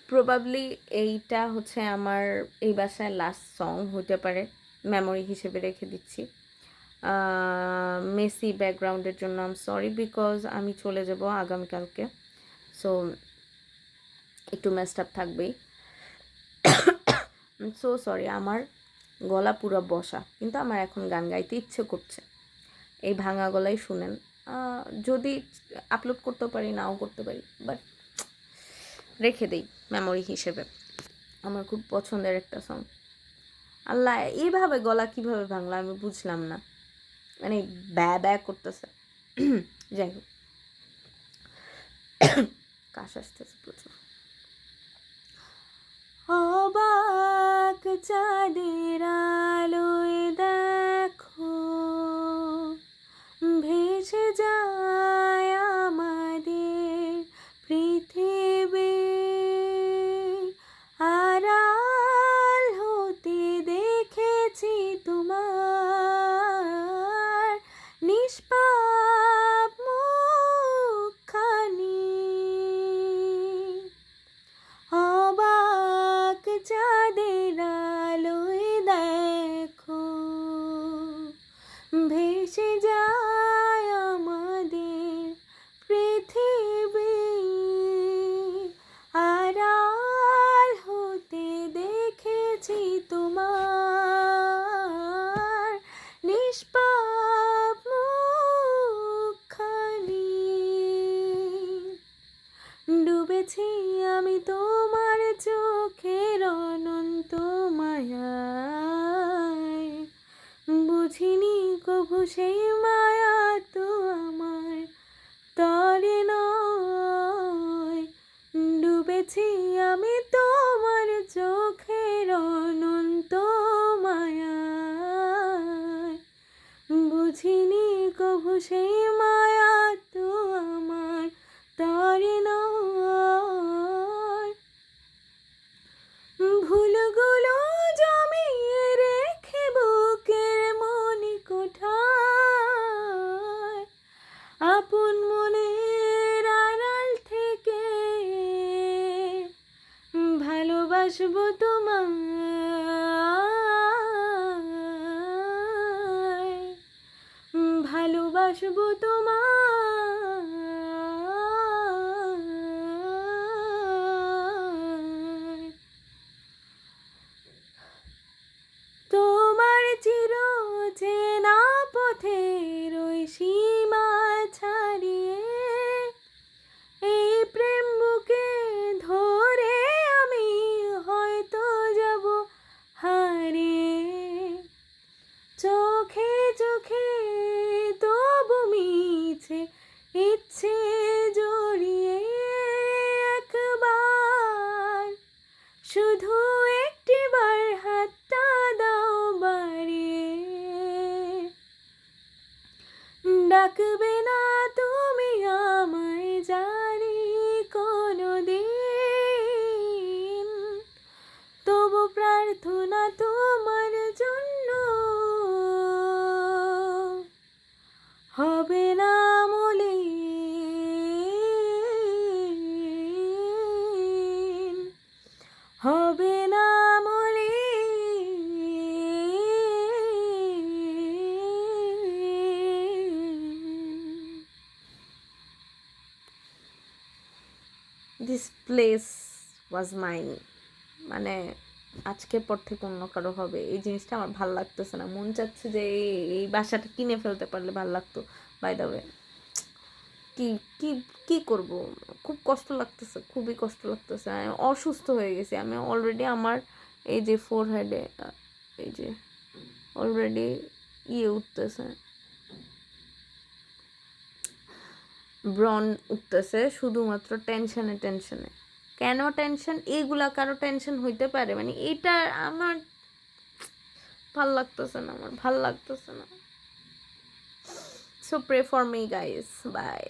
Probably এইটা হচ্ছে আমার এই বাসায় লাস্ট সং হতে পারে, মেমোরি হিসেবে রেখে দিচ্ছি। মেসি ব্যাকগ্রাউন্ডের জন্য আম সরি, বিকজ আমি চলে যাব আগামীকালকে, সো একটু মেসড আপ থাকবেই। সো সরি, আমার গলা পুরো বসা, কিন্তু আমার এখন গান গাইতে ইচ্ছে করছে। এই ভাঙা গলাই শুনেন। যদি আপলোড করতে পারি, নাও করতে পারি, বাট রেখে দেই মেমোরি হিসেবে। আমার খুব পছন্দের একটা সং। আল্লাহ, এইভাবে গলা কিভাবে ভাঙলো আমি বুঝলাম না, মানে ব্যা ব্যা করতেছে। যাই হোক, কাশ আসতেছে প্রচুর। অবাক চাঁদের আলোয় দেখো ভেসে যায় আমাদের পৃথিবী, আড়াল হতে দেখেছি তোমার নিষ্পাপ মুখখানি। অবাক চাঁদের আলোয় দেখো ভেসে যায় আমাদের পৃথিবী, আড়াল হতে দেখেছি তোমার নিষ্পাপ মুখখানি। ডুবেছি আমি তোমার চোখের অনন্ত মায়ায়, বুঝিনি কভু সেই মায়া তো আমার তরে নয়। ডুবেছি আমি তোমার চোখের অনন্ত মায়ায়, বুঝিনি কভু সেই মায়া তো আমার তরে নয়। ভুলগুলো জমিয়ে রেখে বুকের মনি কোঠায়, আপন মনের আড়াল থেকে ভালোবাসবো তোমায়, ভালোবাসবো তোমায়। তোমার চির চেনা পথের ওই সীমা ছাড়িয়ে এই প্রেম বুকে ধরে আমি হয়তো যাব হারিয়ে। চোখে চোখে তবু মিছে ইচ্ছে জড়িয়ে, একবার শুধু একটিবার হাতটা দাও বাড়িয়ে। ডাকবে না তুমি আমায় জানি কোনোদিন, তবু প্রার্থনা তোমার জন্য হবে না মলিন, হবে না দিস প্লেস ওয়াজ মাইন। মানে আজকের পর থেকে অন্য কারো হবে, এই জিনিসটা আমার ভাল লাগতেছে না। মন চাচ্ছে যে এই বাসাটা কিনে ফেলতে পারলে ভাল লাগতো। বাই দ্য ওয়ে, কি কি কি করব, খুব কষ্ট লাগতেছে, খুবই কষ্ট লাগতেছে। আমি অসুস্থ হয়ে গেছি। আমি অলরেডি আমার এই যে ফোরহেডে এই যে অলরেডি উঠতেছে, ব্রন উঠতেছে, শুধুমাত্র টেনশনে টেনশনে। কেন টেনশন? এইগুলা কারো টেনশন হইতে পারে? মানে এটা আমার ভাল লাগতেছে না, আমার ভাল লাগতেছে না। So pray for me guys, by.